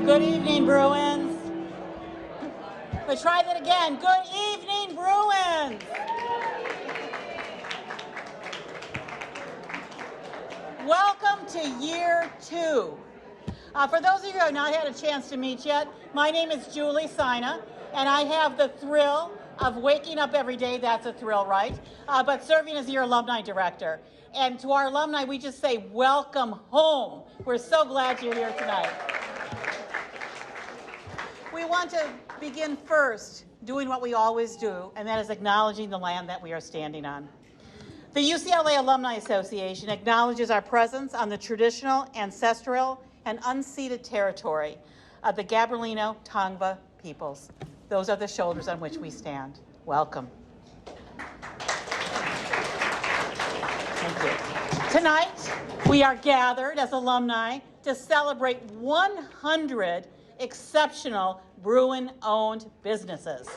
Good evening, Bruins. Let's try that again. Good evening, Bruins. Welcome to year 2. For those of you who have not had a chance to meet yet, my name is Julie Sina, and I have the thrill of waking up every day. That's a thrill, right? But serving as your alumni director. And to our alumni, we just say, welcome home. We're so glad you're here tonight. We want to begin first doing what we always do, and that is acknowledging the land that we are standing on. The UCLA Alumni Association acknowledges our presence on the traditional, ancestral, and unceded territory of the Gabrielino Tongva peoples. Those are the shoulders on which we stand. Welcome. Thank you. Tonight, we are gathered as alumni to celebrate 100 exceptional Bruin-owned businesses.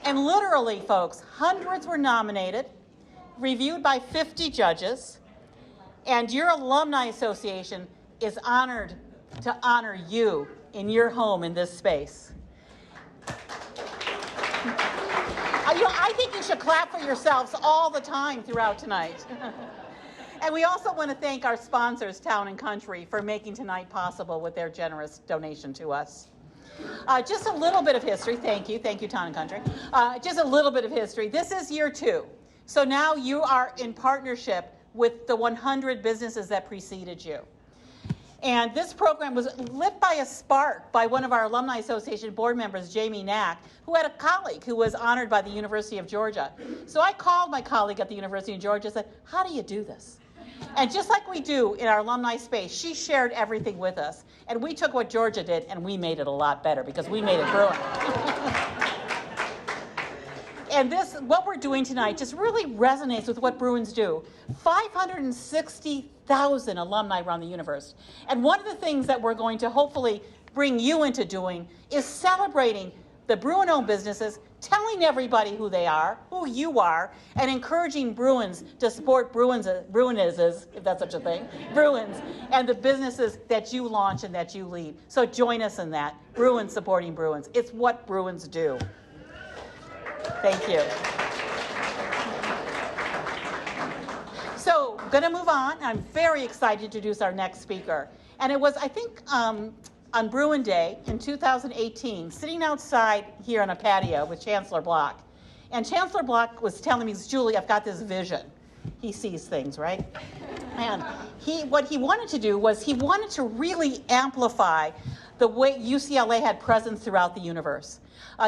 And literally, folks, hundreds were nominated, reviewed by 50 judges, and your alumni association is honored to honor you in your home in this space. I think you should clap for yourselves all the time throughout tonight. And we also want to thank our sponsors, Town & Country, for making tonight possible with their generous donation to us. Just a little bit of history. Thank you, Town & Country. Just a little bit of history. This is year 2. So now you are in partnership with the 100 businesses that preceded you. And this program was lit by a spark by one of our Alumni Association board members, Jamie Knack, who had a colleague who was honored by the University of Georgia. So I called my colleague at the University of Georgia and said, how do you do this? And just like we do in our alumni space, she shared everything with us. And we took what Georgia did and we made it a lot better because we made it Bruin. And what we're doing tonight just really resonates with what Bruins do. 560,000 alumni around the universe. And one of the things that we're going to hopefully bring you into doing is celebrating the Bruin-owned businesses, telling everybody who they are, who you are, and encouraging Bruins to support Bruinizes, if that's such a thing, Bruins, and the businesses that you launch and that you lead. So join us in that, Bruins supporting Bruins. It's what Bruins do. Thank you. So, going to move on. I'm very excited to introduce our next speaker. And it was, I think, on Bruin Day in 2018, sitting outside here on a patio with Chancellor Block. And Chancellor Block was telling me, Julie, I've got this vision. He sees things, right? And what he wanted to do was he wanted to really amplify the way UCLA had presence throughout the universe.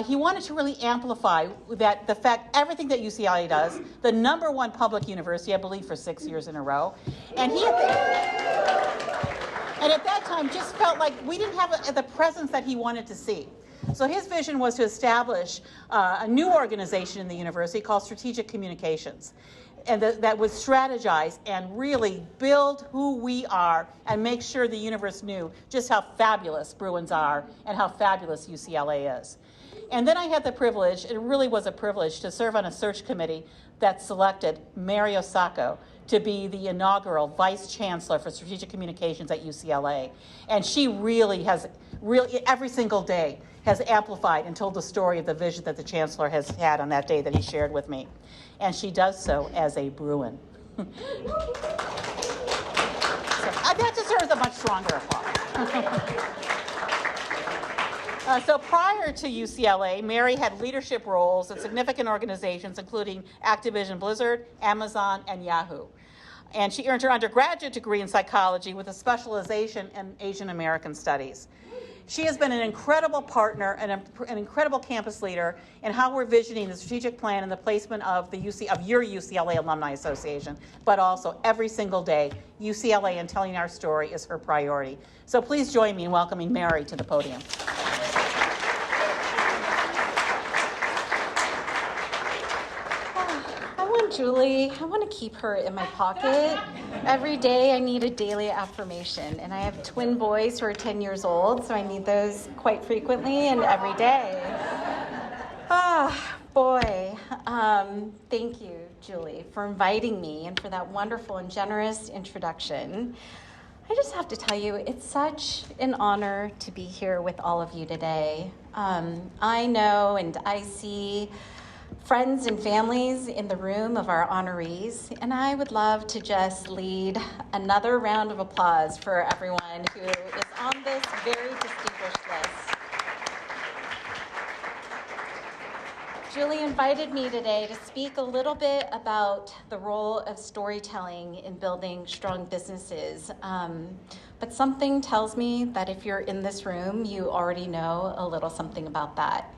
He wanted to really amplify the fact everything that UCLA does, the #1 public university, I believe, for 6 years in a row. And at that time just felt like we didn't have the presence that he wanted to see. So his vision was to establish a new organization in the university called Strategic Communications, and that would strategize and really build who we are and make sure the universe knew just how fabulous Bruins are and how fabulous UCLA is. And then I had the privilege, it really was a privilege, to serve on a search committee that selected Mary Osako to be the inaugural Vice Chancellor for Strategic Communications at UCLA. And she really every single day, has amplified and told the story of the vision that the Chancellor has had on that day that he shared with me. And she does so as a Bruin. So, that deserves a much stronger applause. So prior to UCLA, Mary had leadership roles in significant organizations, including Activision Blizzard, Amazon, and Yahoo. And she earned her undergraduate degree in psychology with a specialization in Asian American studies. She has been an incredible partner and an incredible campus leader in how we're visioning the strategic plan and the placement of your UCLA Alumni Association, but also every single day, UCLA and telling our story is her priority. So please join me in welcoming Mary to the podium. Julie, I want to keep her in my pocket. Every day I need a daily affirmation, and I have twin boys who are 10 years old, so I need those quite frequently and every day. Boy. Thank you, Julie, for inviting me and for that wonderful and generous introduction. I just have to tell you, it's such an honor to be here with all of you today. I know and I see friends and families in the room of our honorees, and I would love to just lead another round of applause for everyone who is on this very distinguished list. Julie invited me today to speak a little bit about the role of storytelling in building strong businesses. But something tells me that if you're in this room, you already know a little something about that.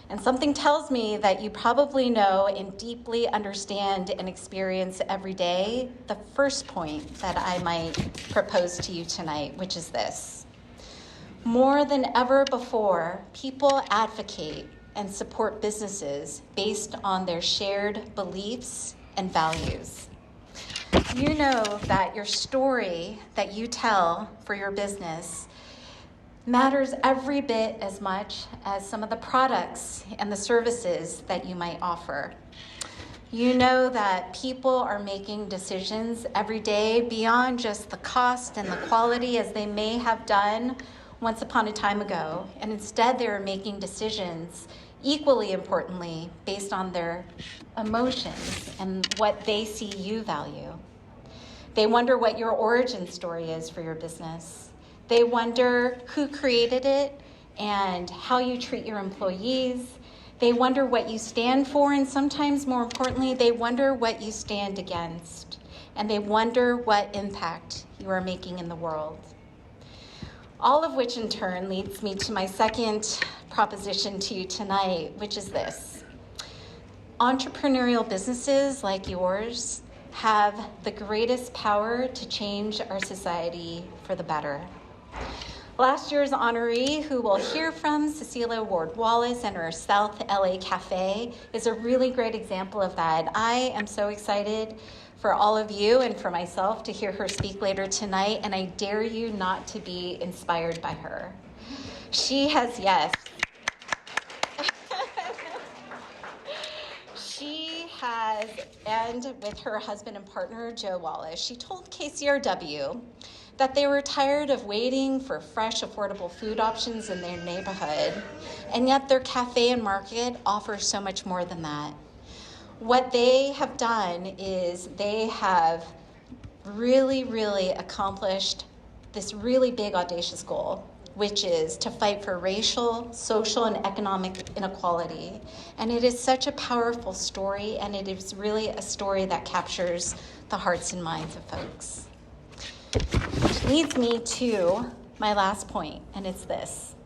And something tells me that you probably know and deeply understand and experience every day the first point that I might propose to you tonight, which is this. More than ever before, people advocate and support businesses based on their shared beliefs and values. You know that your story that you tell for your business matters every bit as much as some of the products and the services that you might offer. You know that people are making decisions every day beyond just the cost and the quality as they may have done once upon a time ago, and instead they are making decisions equally importantly based on their emotions and what they see you value. They wonder what your origin story is for your business. They wonder who created it and how you treat your employees. They wonder what you stand for, and sometimes more importantly, they wonder what you stand against. And they wonder what impact you are making in the world. All of which in turn leads me to my second proposition to you tonight, which is this. Entrepreneurial businesses like yours have the greatest power to change our society for the better. Last year's honoree, who we'll hear from, Cecilia Ward-Wallace and her South LA Cafe, is a really great example of that. I am so excited for all of you and for myself to hear her speak later tonight, and I dare you not to be inspired by her. She has, yes. She has, and with her husband and partner, Joe Wallace, she told KCRW that they were tired of waiting for fresh, affordable food options in their neighborhood, and yet their cafe and market offers so much more than that. What they have done is they have really accomplished this really big, audacious goal, which is to fight for racial, social, and economic inequality. And it is such a powerful story, and it is really a story that captures the hearts and minds of folks. Which leads me to my last point, and it's this.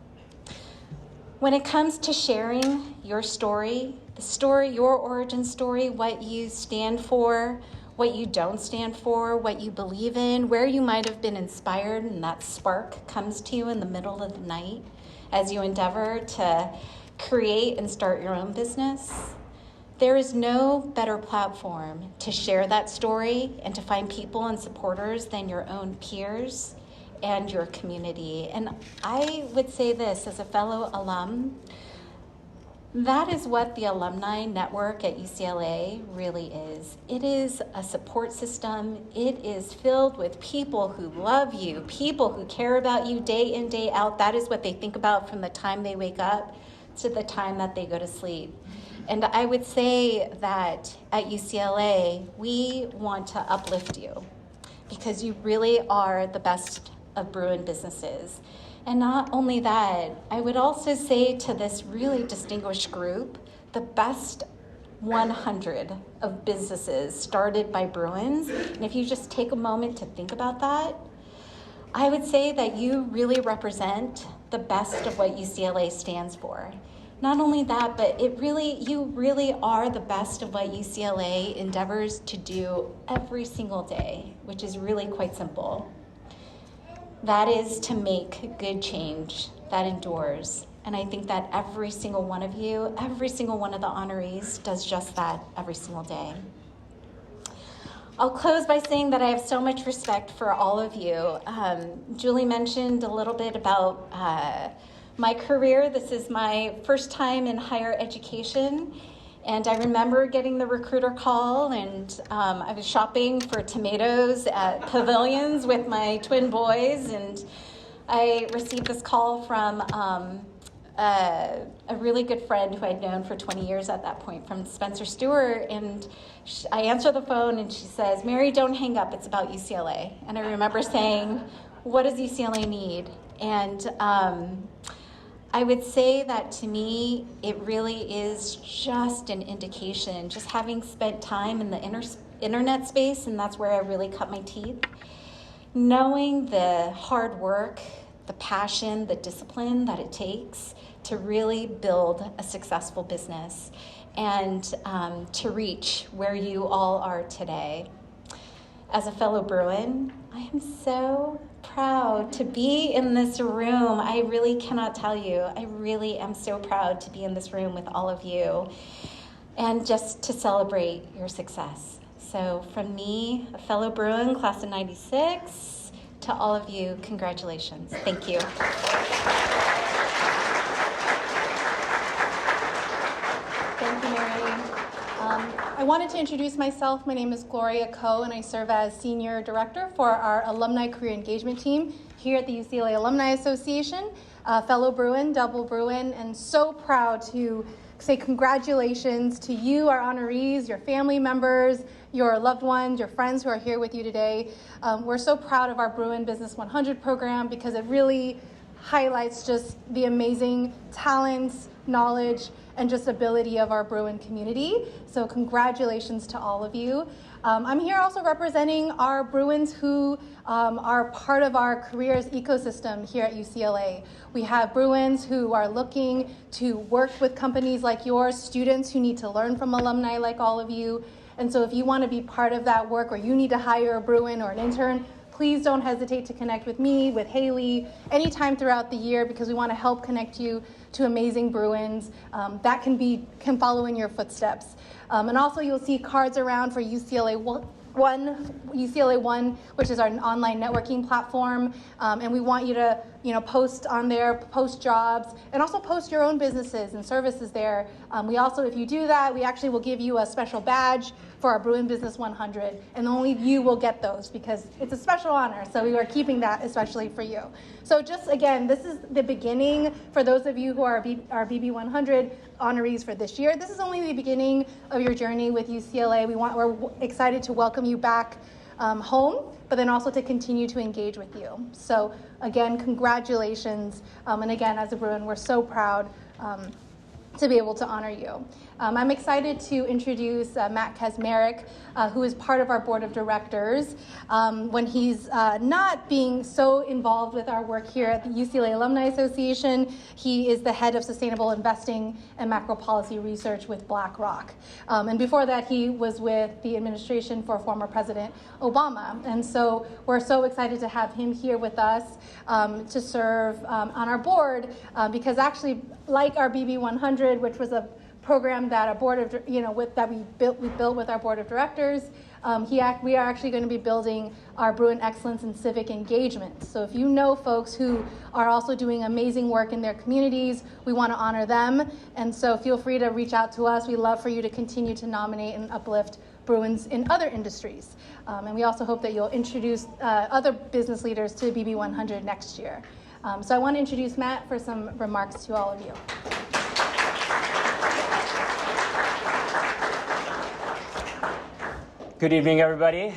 When it comes to sharing your story, the story, your origin story, what you stand for, what you don't stand for, what you believe in, where you might have been inspired, and that spark comes to you in the middle of the night as you endeavor to create and start your own business, there is no better platform to share that story and to find people and supporters than your own peers and your community. And I would say this as a fellow alum, that is what the alumni network at UCLA really is. It is a support system. It is filled with people who love you, people who care about you day in, day out. That is what they think about from the time they wake up to the time that they go to sleep. And I would say that at UCLA, we want to uplift you because you really are the best of Bruin businesses. And not only that, I would also say to this really distinguished group, the best 100 of businesses started by Bruins. And if you just take a moment to think about that, I would say that you really represent the best of what UCLA stands for. Not only that, but you really are the best of what UCLA endeavors to do every single day, which is really quite simple. That is to make good change that endures. And I think that every single one of you, every single one of the honorees does just that every single day. I'll close by saying that I have so much respect for all of you. Julie mentioned a little bit about my career. This is my first time in higher education. And I remember getting the recruiter call, and I was shopping for tomatoes at Pavilions with my twin boys, and I received this call from a really good friend who I'd known for 20 years at that point, from Spencer Stewart, and I answer the phone, and she says, "Mary, don't hang up, it's about UCLA." And I remember saying, "What does UCLA need?" And I would say that to me, it really is just an indication, just having spent time in the internet space, and that's where I really cut my teeth, knowing the hard work, the passion, the discipline that it takes to really build a successful business and to reach where you all are today. As a fellow Bruin, I am so proud to be in this room. I really cannot tell you. I really am so proud to be in this room with all of you and just to celebrate your success. So from me, a fellow Bruin, class of 96, to all of you, congratulations. Thank you. Thank you, Mary. I wanted to introduce myself. My name is Gloria Coe, and I serve as Senior Director for our Alumni Career Engagement Team here at the UCLA Alumni Association. Fellow Bruin, double Bruin, and so proud to say congratulations to you, our honorees, your family members, your loved ones, your friends who are here with you today. We're so proud of our Bruin Business 100 program because it really highlights just the amazing talents, knowledge, and just ability of our Bruin community. So congratulations to all of you. I'm here also representing our Bruins who are part of our careers ecosystem here at UCLA. We have Bruins who are looking to work with companies like yours, students who need to learn from alumni like all of you. And so if you want to be part of that work, or you need to hire a Bruin or an intern, please don't hesitate to connect with me, with Haley, anytime throughout the year, because we want to help connect you to amazing Bruins that can follow in your footsteps. And also you'll see cards around for UCLA One, which is our online networking platform. And we want you to post on there, post jobs, and also post your own businesses and services there. We also, if you do that, we actually will give you a special badge for our Bruin Business 100, and only you will get those because it's a special honor, so we are keeping that especially for you. So just again, this is the beginning for those of you who are our BB 100 honorees for this year. This is only the beginning of your journey with UCLA. We're excited to welcome you back home, but then also to continue to engage with you. So again, congratulations, and again, as a Bruin, we're so proud to be able to honor you. I'm excited to introduce Matt Kaczmarek, who is part of our board of directors. When he's not being so involved with our work here at the UCLA Alumni Association, he is the head of sustainable investing and macro policy research with BlackRock. And before that, he was with the administration for former President Obama. And so we're so excited to have him here with us to serve on our board because actually, like our BB 100, which was a program that we built with our board of directors. We are actually going to be building our Bruin Excellence in Civic Engagement. So if you know folks who are also doing amazing work in their communities, we want to honor them. And so feel free to reach out to us. We love for you to continue to nominate and uplift Bruins in other industries. And we also hope that you'll introduce other business leaders to BB 100 next year. So I want to introduce Matt for some remarks to all of you. Good evening, everybody.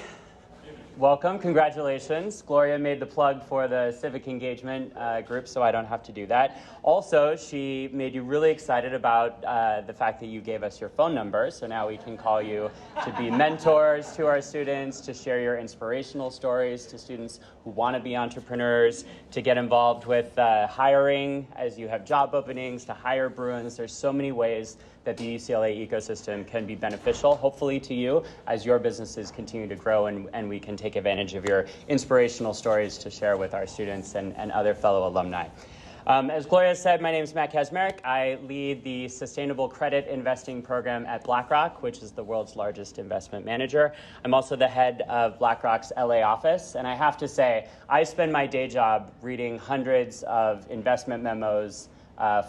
Welcome, congratulations. Gloria made the plug for the civic engagement group, so I don't have to do that. Also, she made you really excited about the fact that you gave us your phone number, so now we can call you to be mentors to our students, to share your inspirational stories to students who want to be entrepreneurs, to get involved with hiring as you have job openings, to hire Bruins. There's so many ways that the UCLA ecosystem can be beneficial, hopefully to you, as your businesses continue to grow and we can take advantage of your inspirational stories to share with our students and other fellow alumni. As Gloria said, my name is Matt Kazmarek. I lead the Sustainable Credit Investing Program at BlackRock, which is the world's largest investment manager. I'm also the head of BlackRock's LA office, and I have to say, I spend my day job reading hundreds of investment memos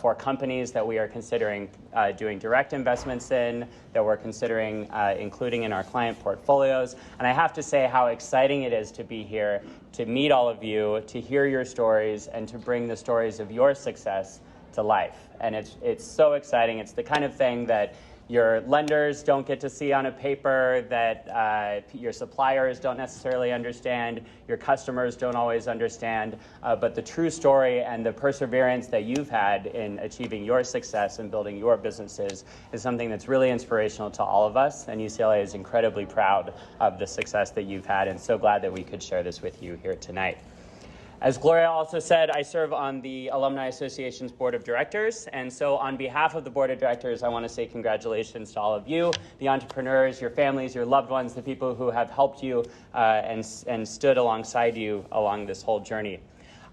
for companies that we are considering doing direct investments in, that we're considering including in our client portfolios. And I have to say how exciting it is to be here, to meet all of you, to hear your stories, and to bring the stories of your success to life. And it's so exciting. It's the kind of thing that your lenders don't get to see on a paper, that your suppliers don't necessarily understand, your customers don't always understand, but the true story and the perseverance that you've had in achieving your success and building your businesses is something that's really inspirational to all of us, and UCLA is incredibly proud of the success that you've had, and so glad that we could share this with you here tonight. As Gloria also said, I serve on the Alumni Association's Board of Directors, and so on behalf of the Board of Directors, I want to say congratulations to all of you, the entrepreneurs, your families, your loved ones, the people who have helped you and stood alongside you along this whole journey.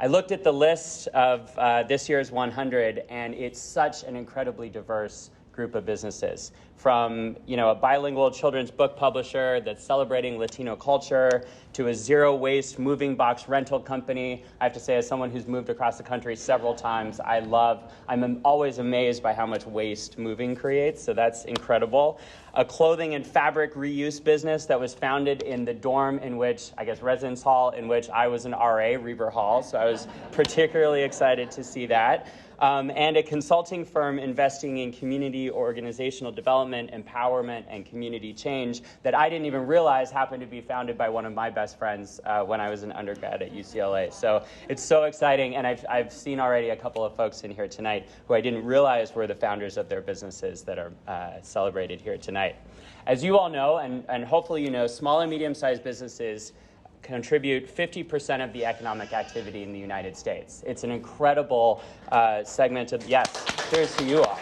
I looked at the list of this year's 100, and it's such an incredibly diverse group of businesses, from a bilingual children's book publisher that's celebrating Latino culture to a zero-waste moving box rental company. I have to say, as someone who's moved across the country several times, I'm always amazed by how much waste moving creates, so that's incredible. A clothing and fabric reuse business that was founded in the dorm in which, residence hall in which I was an RA, Reber Hall, so I was particularly excited to see that. And a consulting firm investing in community organizational development, empowerment, and community change that I didn't even realize happened to be founded by one of my best friends when I was an undergrad at UCLA. So it's so exciting, and I've seen already a couple of folks in here tonight who I didn't realize were the founders of their businesses that are celebrated here tonight. As you all know, and hopefully you know, small and medium-sized businesses contribute 50% of the economic activity in the United States. It's an incredible segment of, yes, here's to you all.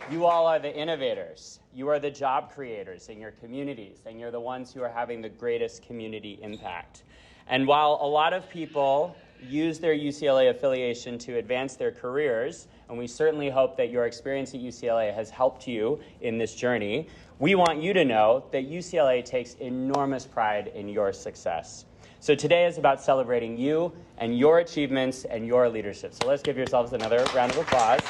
You all are the innovators. You are the job creators in your communities, and you're the ones who are having the greatest community impact. And while a lot of people use their UCLA affiliation to advance their careers, and we certainly hope that your experience at UCLA has helped you in this journey, we want you to know that UCLA takes enormous pride in your success. So today is about celebrating you and your achievements and your leadership. So let's give yourselves another round of applause.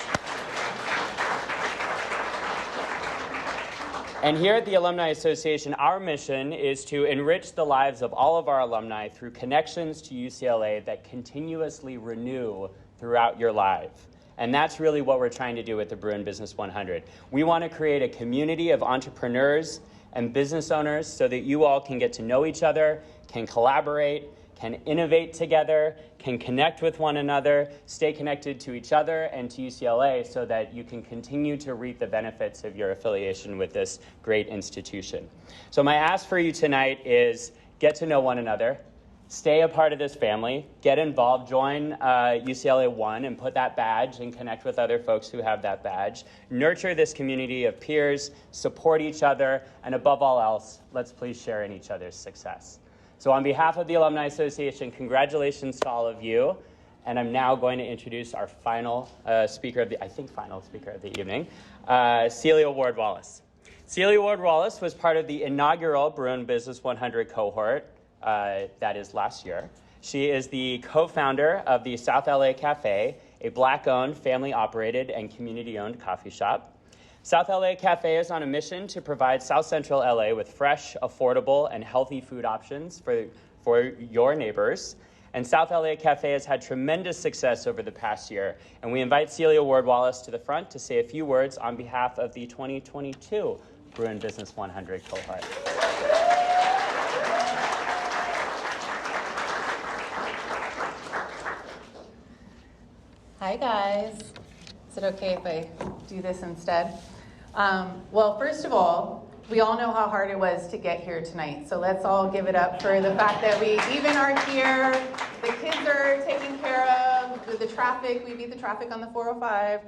And here at the Alumni Association, our mission is to enrich the lives of all of our alumni through connections to UCLA that continuously renew throughout your life. And that's really what we're trying to do with the Bruin Business 100. We want to create a community of entrepreneurs and business owners so that you all can get to know each other, can collaborate, can innovate together, can connect with one another, stay connected to each other and to UCLA so that you can continue to reap the benefits of your affiliation with this great institution. So my ask for you tonight is get to know one another, stay a part of this family, get involved, join UCLA One and put that badge and connect with other folks who have that badge. Nurture this community of peers, support each other, and above all else, let's please share in each other's success. So on behalf of the Alumni Association, congratulations to all of you. And I'm now going to introduce our final speaker of the evening, Celia Ward-Wallace. Celia Ward-Wallace was part of the inaugural Bruin Business 100 cohort, that is last year. She is the co-founder of the South LA Cafe, a Black-owned, family-operated, and community-owned coffee shop. South LA Cafe is on a mission to provide South Central LA with fresh, affordable, and healthy food options for your neighbors. And South LA Cafe has had tremendous success over the past year. And we invite Celia Ward-Wallace to the front to say a few words on behalf of the 2022 Bruin Business 100 cohort. Hi guys. Is it okay if I do this instead? Well, first of all, we all know how hard it was to get here tonight. So let's all give it up for the fact that we even are here. The kids are taken care of. With the traffic, we beat the traffic on the 405.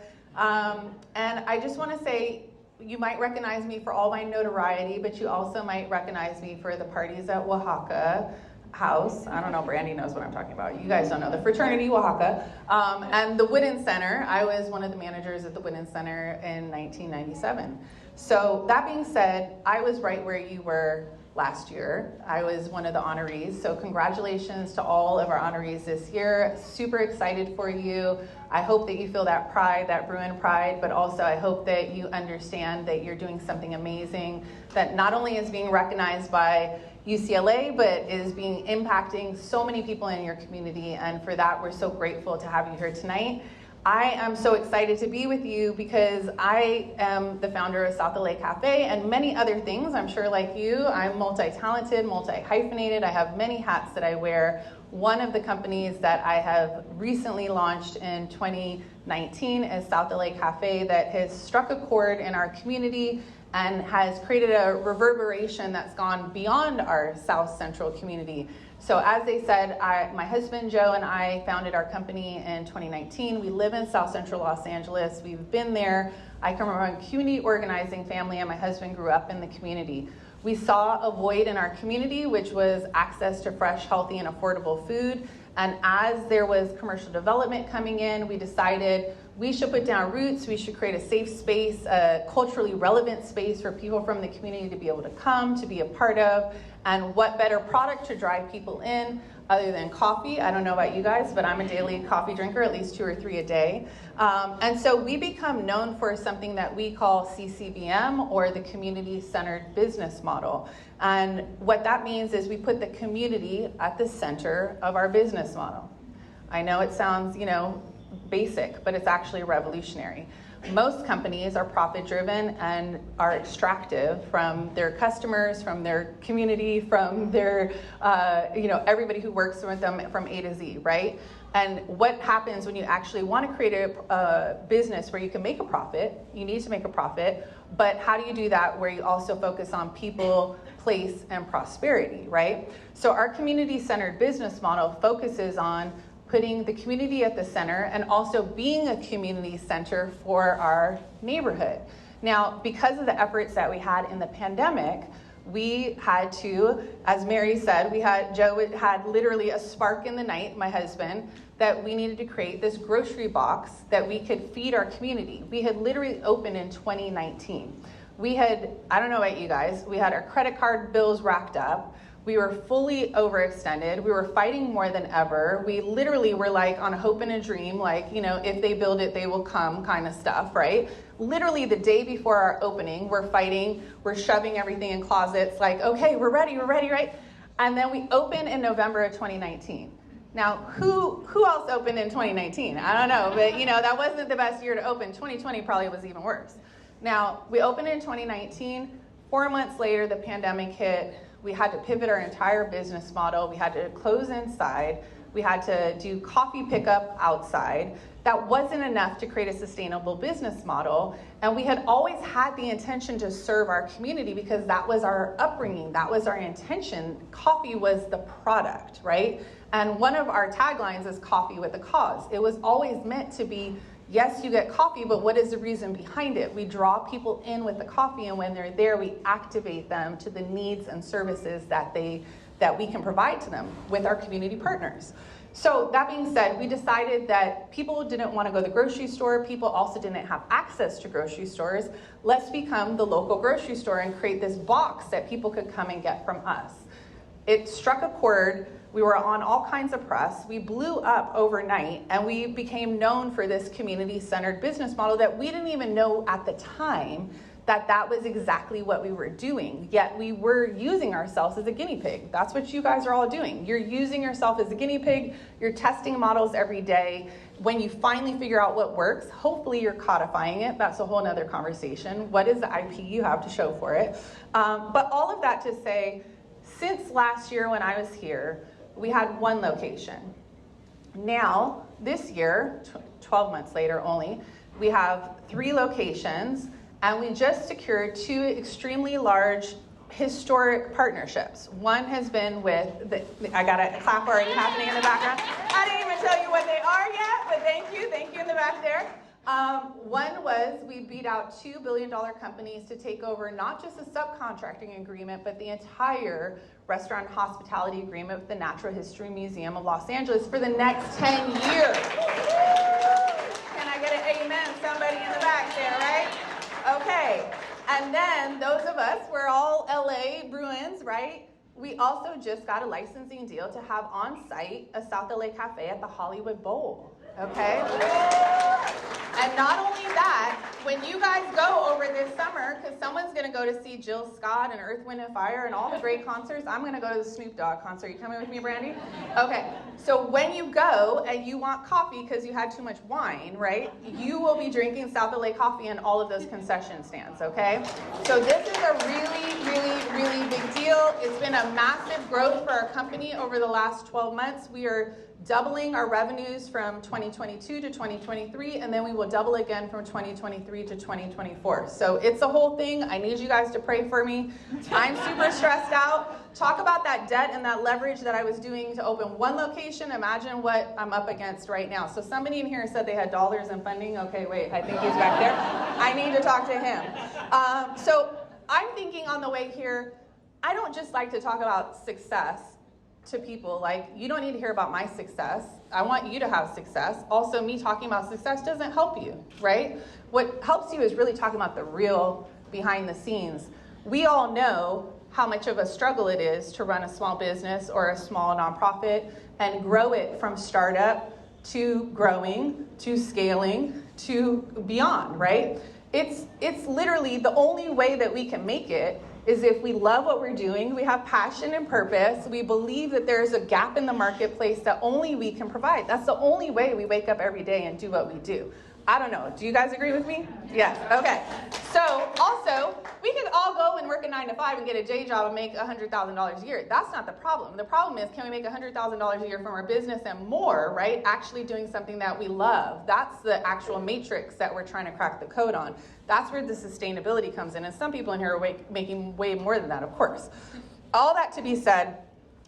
And I just want to say, you might recognize me for all my notoriety, but you also might recognize me for the parties at Oaxaca. house. I don't know, Brandy knows what I'm talking about. You guys don't know. The Fraternity Oaxaca. And the Wooden Center. I was one of the managers at the Wooden Center in 1997. So that being said, I was right where you were last year. I was one of the honorees. So congratulations to all of our honorees this year. Super excited for you. I hope that you feel that pride, that Bruin pride, but also I hope that you understand that you're doing something amazing that not only is being recognized by UCLA, but is being impacting so many people in your community. And for that, we're so grateful to have you here tonight. I am so excited to be with you because I am the founder of South LA Cafe and many other things. I'm sure like you, I'm multi-talented, multi-hyphenated. I have many hats that I wear. One of the companies that I have recently launched in 2019 is South LA Cafe that has struck a chord in our community and has created a reverberation that's gone beyond our South Central community. So as they said, my husband Joe and I founded our company in 2019. We live in South Central Los Angeles. We've been there. I come from a community organizing family, and my husband grew up in the community. We saw a void in our community, which was access to fresh, healthy, and affordable food. And as there was commercial development coming in, we decided we should put down roots. We should create a safe space, a culturally relevant space for people from the community to be able to come, to be a part of. And what better product to drive people in other than coffee? I don't know about you guys, but I'm a daily coffee drinker, at least 2 or 3 a day. And so we become known for something that we call CCBM, or the community-centered business model. And what that means is we put the community at the center of our business model. I know it sounds, basic, but it's actually revolutionary. Most companies are profit-driven and are extractive from their customers, from their community, from their, everybody who works with them from A to Z, right? And what happens when you actually want to create a business where you can make a profit? You need to make a profit, but how do you do that where you also focus on people, place, and prosperity, right? So our community-centered business model focuses on putting the community at the center and also being a community center for our neighborhood. Now, because of the efforts that we had in the pandemic, we had to, as Mary said, Joe had literally a spark in the night, my husband, that we needed to create this grocery box that we could feed our community. We had literally opened in 2019. We had, I don't know about you guys, we had our credit card bills racked up. We were fully overextended. We were fighting more than ever. We literally were like on a hope and a dream, like, if they build it, they will come kind of stuff, right? Literally the day before our opening, we're fighting, we're shoving everything in closets, like, okay, we're ready, right? And then we open in November of 2019. Now, who else opened in 2019? I don't know, but that wasn't the best year to open. 2020 probably was even worse. Now, we opened in 2019. 4 months later, the pandemic hit. We had to pivot our entire business model. We had to close inside. We had to do coffee pickup outside. That wasn't enough to create a sustainable business model. And we had always had the intention to serve our community because that was our upbringing. That was our intention. Coffee was the product, right? And one of our taglines is coffee with a cause. It was always meant to be, yes, you get coffee, but what is the reason behind it? We draw people in with the coffee, and when they're there, we activate them to the needs and services that we can provide to them with our community partners. So that being said, we decided that people didn't want to go to the grocery store. People also didn't have access to grocery stores. Let's become the local grocery store and create this box that people could come and get from us. It struck a chord. We were on all kinds of press. We blew up overnight, and we became known for this community-centered business model that we didn't even know at the time that was exactly what we were doing. Yet we were using ourselves as a guinea pig. That's what you guys are all doing. You're using yourself as a guinea pig. You're testing models every day. When you finally figure out what works, hopefully you're codifying it. That's a whole nother conversation. What is the IP you have to show for it? But all of that to say, since last year when I was here, we had 1 location. Now, this year, 12 months later only, we have 3 locations, and we just secured 2 extremely large historic partnerships. One has been with, I got a clap already happening in the background. I didn't even tell you what they are yet, but thank you in the back there. One was we beat out $2 billion companies to take over not just a subcontracting agreement, but the entire restaurant and hospitality agreement with the Natural History Museum of Los Angeles for the next 10 years. Can I get an amen? Somebody in the back there, right? Okay. And then those of us, we're all LA Bruins, right? We also just got a licensing deal to have on site a South LA cafe at the Hollywood Bowl. Okay? And not only that, when you guys go over this summer, because someone's going to go to see Jill Scott and Earth, Wind & Fire and all the great concerts, I'm going to go to the Snoop Dogg concert. You coming with me, Brandy? Okay. So when you go and you want coffee because you had too much wine, right, you will be drinking South LA coffee in all of those concession stands, okay? So this is a really, really, really big deal. It's been a massive growth for our company over the last 12 months. We are doubling our revenues from 2022 to 2023, and then we will double again from 2023 to 2024. So it's a whole thing. I need you guys to pray for me. I'm super stressed out. Talk about that debt and that leverage that I was doing to open one location. Imagine what I'm up against right now. So somebody in here said they had dollars in funding. Okay, wait, I think he's back there. I need to talk to him. So I'm thinking on the way here, I don't just like to talk about success to people. Like, you don't need to hear about my success. I want you to have success. Also, me talking about success doesn't help you, right? What helps you is really talking about the real behind the scenes. We all know how much of a struggle it is to run a small business or a small nonprofit and grow it from startup to growing, to scaling, to beyond, right? It's literally the only way that we can make it is if we love what we're doing, we have passion and purpose, we believe that there's a gap in the marketplace that only we can provide. That's the only way we wake up every day and do what we do. I don't know. Do you guys agree with me? Yes. Okay. So also, we could all go and work a 9 to 5 and get a day job and make $100,000 a year. That's not the problem. The problem is, can we make $100,000 a year from our business and more, right? Actually doing something that we love. That's the actual matrix that we're trying to crack the code on. That's where the sustainability comes in. And some people in here are making way more than that, of course. All that to be said,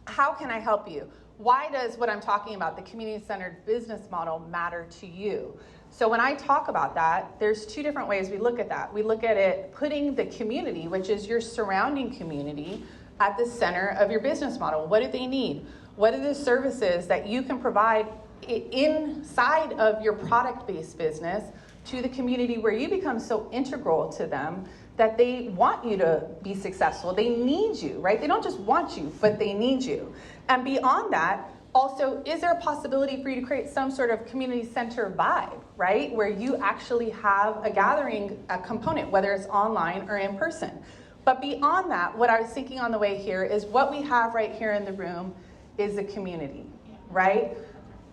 how can I help you? Why does what I'm talking about, the community-centered business model, matter to you? So when I talk about that, there's two different ways we look at that. We look at it putting the community, which is your surrounding community, at the center of your business model. What do they need? What are the services that you can provide inside of your product-based business to the community where you become so integral to them that they want you to be successful? They need you, right? They don't just want you, but they need you. And beyond that, also, is there a possibility for you to create some sort of community center vibe, right? Where you actually have a gathering component, whether it's online or in person. But beyond that, what I was thinking on the way here is what we have right here in the room is a community, right?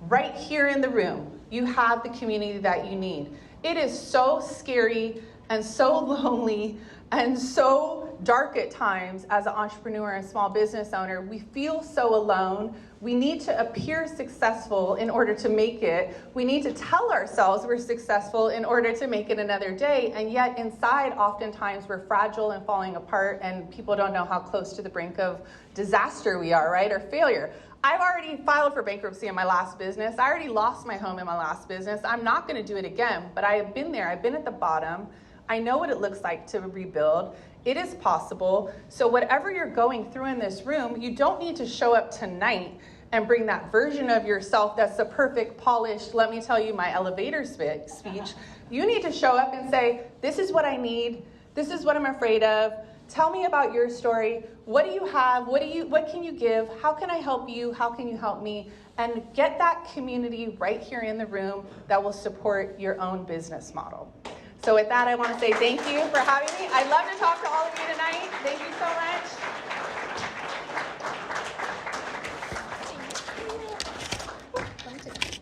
Right here in the room, you have the community that you need. It is so scary and so lonely and so dark at times as an entrepreneur and small business owner. We feel so alone. We need to appear successful in order to make it. We need to tell ourselves we're successful in order to make it another day. And yet inside, oftentimes, we're fragile and falling apart, and people don't know how close to the brink of disaster we are, right? Or failure. I've already filed for bankruptcy in my last business. I already lost my home in my last business. I'm not going to do it again, but I have been there. I've been at the bottom. I know what it looks like to rebuild. It is possible. So whatever you're going through in this room, you don't need to show up tonight and bring that version of yourself that's the perfect, polished, let me tell you my elevator speech. You need to show up and say, this is what I need. This is what I'm afraid of. Tell me about your story. What do you have? What can you give? How can I help you? How can you help me? And get that community right here in the room that will support your own business model. So with that, I want to say thank you for having me. I'd love to talk to all of you tonight. Thank you so much.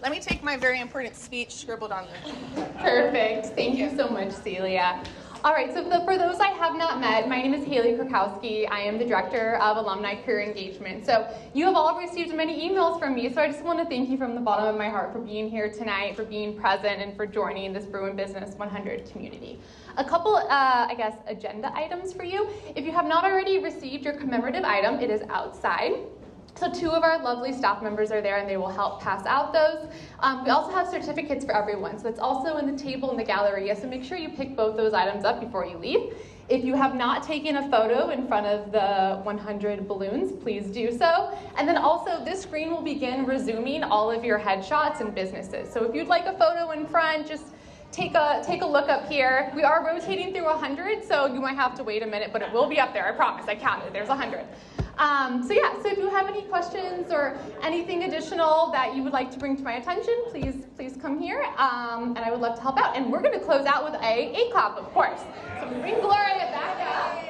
Let me take my very important speech scribbled on the... Perfect. Thank you so much, Celia. All right, so for those I have not met, my name is Haley Krakowski. I am the Director of Alumni Career Engagement. So you have all received many emails from me, so I just want to thank you from the bottom of my heart for being here tonight, for being present, and for joining this Bruin Business 100 community. A couple, agenda items for you. If you have not already received your commemorative item, it is outside. So 2 of our lovely staff members are there and they will help pass out those. We also have certificates for everyone. So it's also in the table in the galleria. So make sure you pick both those items up before you leave. If you have not taken a photo in front of the 100 balloons, please do so. And then also this screen will begin resuming all of your headshots and businesses. So if you'd like a photo in front, just take a look up here. We are rotating through 100, so you might have to wait a minute, but it will be up there, I promise. I counted, there's 100. So if you have any questions or anything additional that you would like to bring to my attention, please come here, and I would love to help out. And we're going to close out with a clap, of course. So we bring Gloria back out.